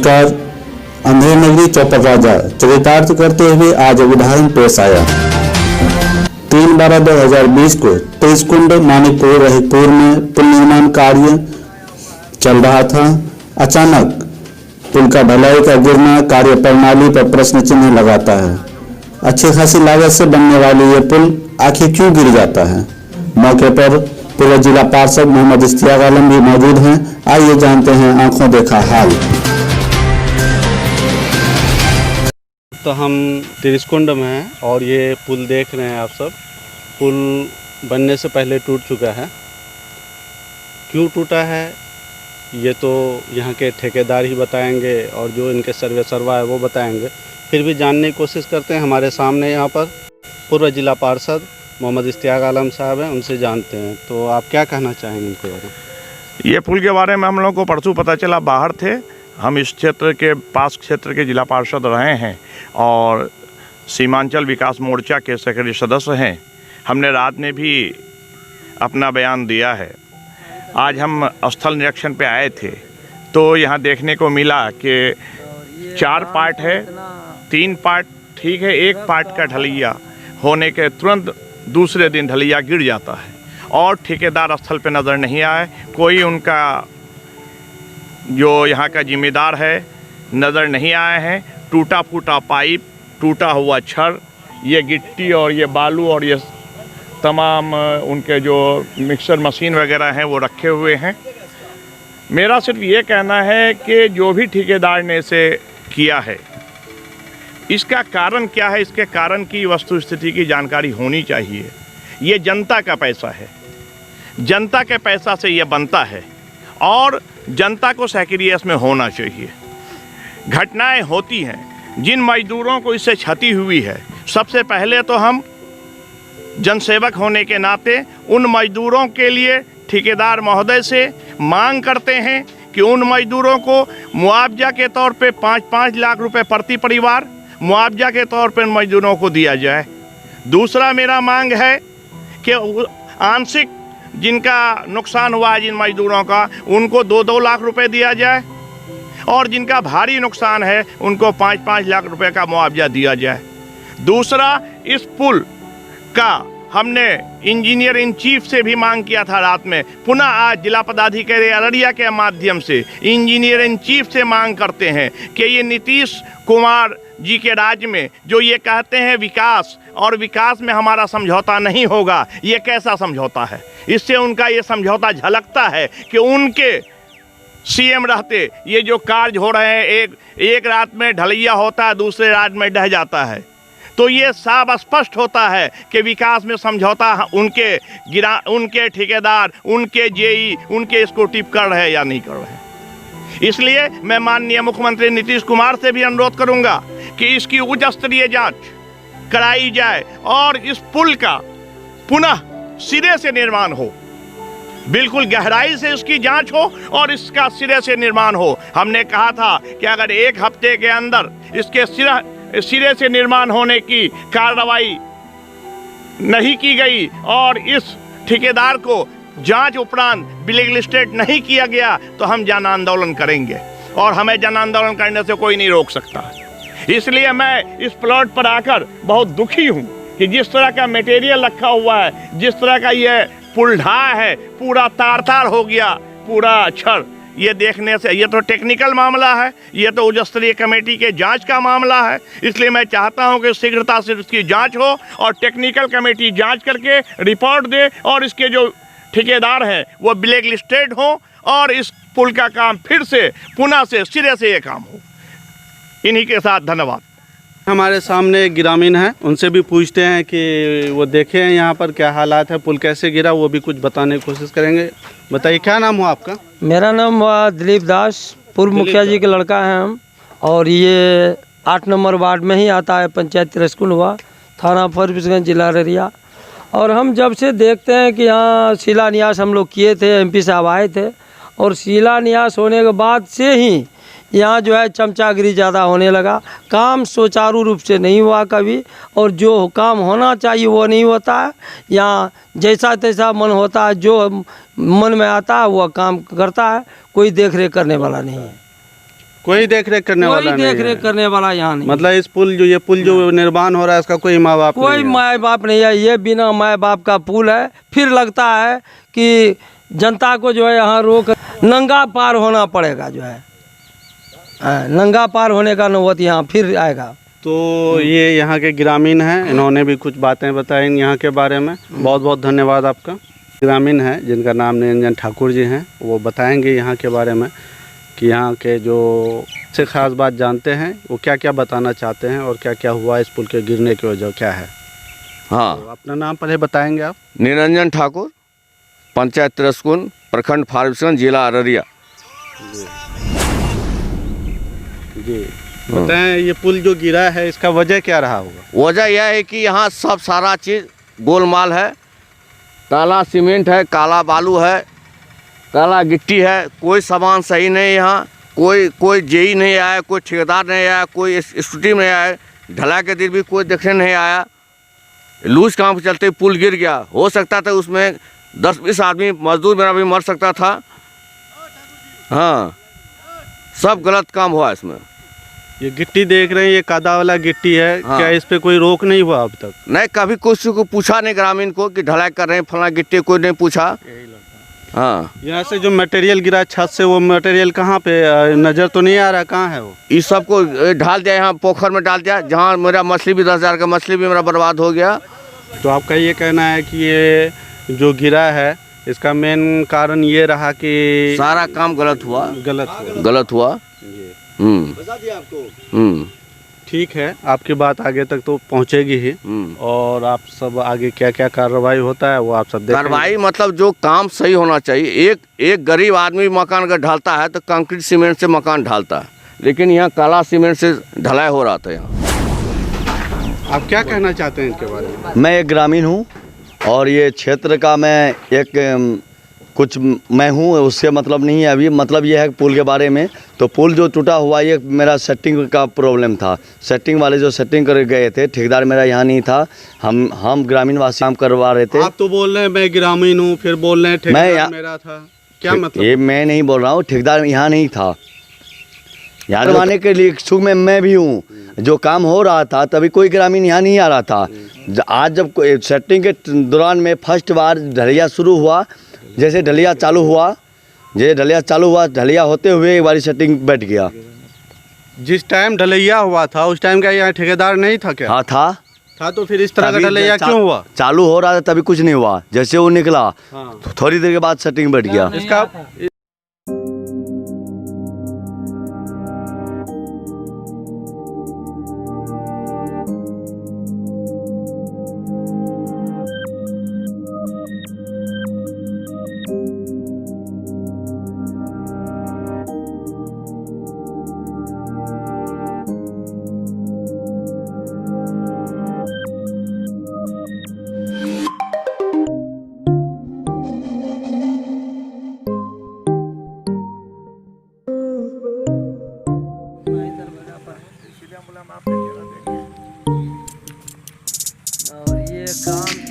नमस्कार। अंधेर नगरी चौपट राजा चरितार्थ करते हुए आज उदाहरण पेश आया। 3/12/2020 को तेजकुंड मानिकपुर रहीपुर में पुल निर्माण कार्य चल रहा था। अचानक पुल का ढलाई का गिरना कार्य प्रणाली पर प्रश्न चिन्ह लगाता है। अच्छी खासी लागत से बनने वाली ये पुल आखिर क्यों गिर जाता है? मौके पर पूर्व जिला पार्षद मोहम्मद इश्तियाक आलम भी मौजूद हैं। आइए जानते हैं आंखों देखा हाल। तो हम तेजकुंड में हैं और ये पुल देख रहे हैं आप सब। पुल बनने से पहले टूट चुका है। क्यों टूटा है ये तो यहाँ के ठेकेदार ही बताएंगे और जो इनके सर्वा है वो बताएंगे। फिर भी जानने की कोशिश करते हैं। हमारे सामने यहाँ पर पूर्व जिला पार्षद मोहम्मद इश्तियाक आलम साहब हैं, उनसे जानते हैं। तो आप क्या कहना चाहेंगे इनके बारे में? ये पुल के बारे में हम लोगों को परसों पता चला। बाहर थे हम, इस क्षेत्र के पास क्षेत्र के जिला पार्षद रहे हैं और सीमांचल विकास मोर्चा के सेक्रेटरी सदस्य हैं। हमने रात में भी अपना बयान दिया है। आज हम स्थल निरीक्षण पे आए थे तो यहाँ देखने को मिला कि 4 पार्ट है, 3 पार्ट ठीक है, 1 पार्ट का ढलैया होने के तुरंत दूसरे दिन ढलैया गिर जाता है और ठेकेदार स्थल पे नज़र नहीं आए। कोई उनका जो यहाँ का जिम्मेदार है नज़र नहीं आए हैं। टूटा फूटा पाइप, टूटा हुआ छड़, ये गिट्टी और ये बालू और ये तमाम उनके जो मिक्सर मशीन वगैरह हैं वो रखे हुए हैं। मेरा सिर्फ ये कहना है कि जो भी ठेकेदार ने इसे किया है इसका कारण क्या है, इसके कारण की वस्तु स्थिति की जानकारी होनी चाहिए। ये जनता का पैसा है, जनता के पैसा से ये बनता है और जनता को सक्रिय में होना चाहिए। घटनाएं होती हैं, जिन मजदूरों को इससे क्षति हुई है, सबसे पहले तो हम जनसेवक होने के नाते उन मजदूरों के लिए ठेकेदार महोदय से मांग करते हैं कि उन मजदूरों को मुआवजा के तौर पे 5-5 लाख रुपए प्रति परिवार मुआवजा के तौर पे उन मजदूरों को दिया जाए। दूसरा मेरा मांग है कि आंशिक जिनका नुकसान हुआ है जिन मजदूरों का, उनको 2-2 लाख रुपए दिया जाए और जिनका भारी नुकसान है उनको 5-5 लाख रुपए का मुआवजा दिया जाए। दूसरा, इस पुल का हमने इंजीनियर इन चीफ से भी मांग किया था रात में। पुनः आज जिला पदाधिकारी अररिया के माध्यम से इंजीनियर इन चीफ से मांग करते हैं कि ये नीतीश कुमार जी के राज्य में जो ये कहते हैं विकास और विकास में हमारा समझौता नहीं होगा, ये कैसा समझौता है? इससे उनका ये समझौता झलकता है कि उनके सीएम रहते ये जो कार्य हो रहे हैं, एक रात में ढलैया होता है, दूसरे रात में ढह जाता है। तो ये साफ स्पष्ट होता है कि विकास में समझौता उनके ठेकेदार, उनके जेई, उनके इसको टिप कर रहे हैं या नहीं कर रहे हैं। इसलिए मैं माननीय मुख्यमंत्री नीतीश कुमार से भी अनुरोध करूंगा कि इसकी उच्च स्तरीय जांच कराई जाए और इस पुल का पुनः सिरे से निर्माण हो, बिल्कुल गहराई से इसकी जांच हो और इसका सिरे से निर्माण हो। हमने कहा था कि अगर 1 हफ्ते के अंदर इसके सिरे से निर्माण होने की कार्रवाई नहीं की गई और इस ठेकेदार को जांच उपरांत ब्लैक लिस्टेड नहीं किया गया तो हम जन आंदोलन करेंगे और हमें जन आंदोलन करने से कोई नहीं रोक सकता। इसलिए मैं इस प्लॉट पर आकर बहुत दुखी हूँ कि जिस तरह का मटेरियल रखा हुआ है, जिस तरह का ये पुल ढहा है, पूरा तार हो गया, पूरा छड़। ये देखने से ये तो टेक्निकल मामला है, ये तो उच्च स्तरीय कमेटी के जांच का मामला है। इसलिए मैं चाहता हूं कि शीघ्रता से इसकी जांच हो और टेक्निकल कमेटी जांच करके रिपोर्ट दे और इसके जो ठेकेदार हैं वो ब्लैक लिस्टेड हो और इस पुल का काम फिर से पुनः से सिरे से ये काम हो। इन्हीं के साथ धन्यवाद। हमारे सामने ग्रामीण हैं, उनसे भी पूछते हैं कि वो देखे हैं यहाँ पर क्या हालात है, पुल कैसे गिरा, वो भी कुछ बताने की कोशिश करेंगे। बताइए, क्या नाम हो आपका? मेरा नाम दिलीप दास, पूर्व मुखिया जी के लड़का हैं हम। और ये 8 नंबर वार्ड में ही आता है, पंचायत तेजकुंड हुआ, थाना फरबिसगंज, जिला अररिया। और हम जब से देखते हैं कि यहाँ शिलान्यास हम लोग किए थे, MP साहब आए थे और शिलान्यास होने के बाद से ही यहाँ जो है चमचागिरी ज़्यादा होने लगा। काम सुचारू रूप से नहीं हुआ कभी और जो काम होना चाहिए वो नहीं होता है। यहाँ जैसा तैसा मन होता है, जो मन में आता है वो काम करता है, कोई देख रेख करने वाला नहीं है। कोई देख रेख करने कोई वाला नहीं देख रेख है। करने वाला यहाँ नहीं। मतलब इस पुल जो ये पुल जो निर्माण हो रहा है इसका कोई माँ बाप कोई नहीं है। माँ बाप नहीं है, ये बिना माँ बाप का पुल है। फिर लगता है कि जनता को जो है यहाँ रोक नंगा पार होना पड़ेगा, जो है नंगा पार होने का नौबत यहाँ फिर आएगा। तो ये यहाँ के ग्रामीण हैं, इन्होंने भी कुछ बातें बताई यहाँ के बारे में। बहुत बहुत धन्यवाद आपका। ग्रामीण हैं जिनका नाम निरंजन ठाकुर जी हैं, वो बताएंगे यहाँ के बारे में कि यहाँ के जो से ख़ास बात जानते हैं, वो क्या क्या बताना चाहते हैं और क्या क्या हुआ इस पुल के गिरने की वजह क्या है। हाँ, तो अपना नाम पहले बताएंगे आप। निरंजन ठाकुर, पंचायत तिरस्कुंड, प्रखंड फारबिसगंज, जिला अररिया। जी बताएं, ये पुल जो गिरा है इसका वजह क्या रहा होगा। वजह यह है कि यहाँ सब सारा चीज़ गोलमाल है। काला सीमेंट है, काला बालू है, काला गिट्टी है, कोई सामान सही नहीं यहाँ। कोई जेई नहीं आया, कोई ठेकेदार नहीं आया, कोई स्टूडी नहीं आया, ढलाई के दिन भी कोई देखने नहीं आया। लूज काम के चलते पुल गिर गया। हो सकता था उसमें 10-20 आदमी मजदूर मेरा भी मर सकता था। हाँ, सब गलत काम हुआ इसमें। ये गिट्टी देख रहे हैं, ये कादा वाला गिट्टी है। हाँ। क्या इस पे कोई रोक नहीं हुआ अब तक। नहीं, कभी किसी को पूछा नहीं ग्रामीण को कि ढलाई कर रहे हैं फला गिट्टी, कोई नहीं पूछा। हाँ, यहाँ से जो मटेरियल गिरा छत से, वो मटेरियल कहाँ पे नज़र तो नहीं आ रहा, कहाँ है वो। इस सब को ढाल दिया, यहाँ पोखर में डाल दिया, जहाँ मेरा मछली भी 10,000 का मछली भी मेरा बर्बाद हो गया। तो आपका ये कहना है कि ये जो गिरा है इसका मेन कारण ये रहा कि सारा काम गलत हुआ। गलत हुआ। ठीक है, आपकी बात आगे तक तो पहुंचेगी ही। और आप सब आगे क्या क्या कार्रवाई होता है वो आप सब देखेंगे। कार्रवाई मतलब जो काम सही होना चाहिए। एक गरीब आदमी मकान अगर ढालता है तो कंक्रीट सीमेंट से मकान ढालता है, लेकिन यहाँ काला सीमेंट से ढलाई हो रहा था यहाँ। आप क्या कहना चाहते हैं इनके बारे में। मैं एक ग्रामीण हूँ और ये क्षेत्र का मैं एक कुछ मैं हूँ, उससे मतलब नहीं है अभी। मतलब ये है पुल के बारे में, तो पुल जो टूटा हुआ ये मेरा सेटिंग का प्रॉब्लम था। सेटिंग वाले जो सेटिंग कर गए थे, ठेकेदार मेरा यहाँ नहीं था। हम ग्रामीण वासी काम करवा रहे थे। आप तो बोल रहे हैं मैं ग्रामीण हूँ, फिर बोल रहे हैं ठेकेदार मेरा था। क्या मतलब। ये मैं नहीं बोल रहा हूँ, ठेकेदार यहाँ नहीं था। यहाँ करवाने के लिए इच्छुक में मैं भी हूँ। जो काम हो रहा था तभी कोई ग्रामीण यहाँ नहीं आ रहा था। आज जब सेटिंग के दौरान में फर्स्ट बार ढलैया शुरू हुआ, जैसे ढलैया चालू हुआ, ढलैया होते हुए एक बारी सेटिंग बैठ गया। जिस टाइम ढलैया हुआ था उस टाइम का यहाँ ठेकेदार नहीं था क्या। हाँ था। तो फिर इस तरह का तभी ढलैया क्यों हुआ। चालू हो रहा था तभी कुछ नहीं हुआ। जैसे वो निकला हाँ। थोड़ी देर के बाद सेटिंग बैठ गया। इसका और ये काम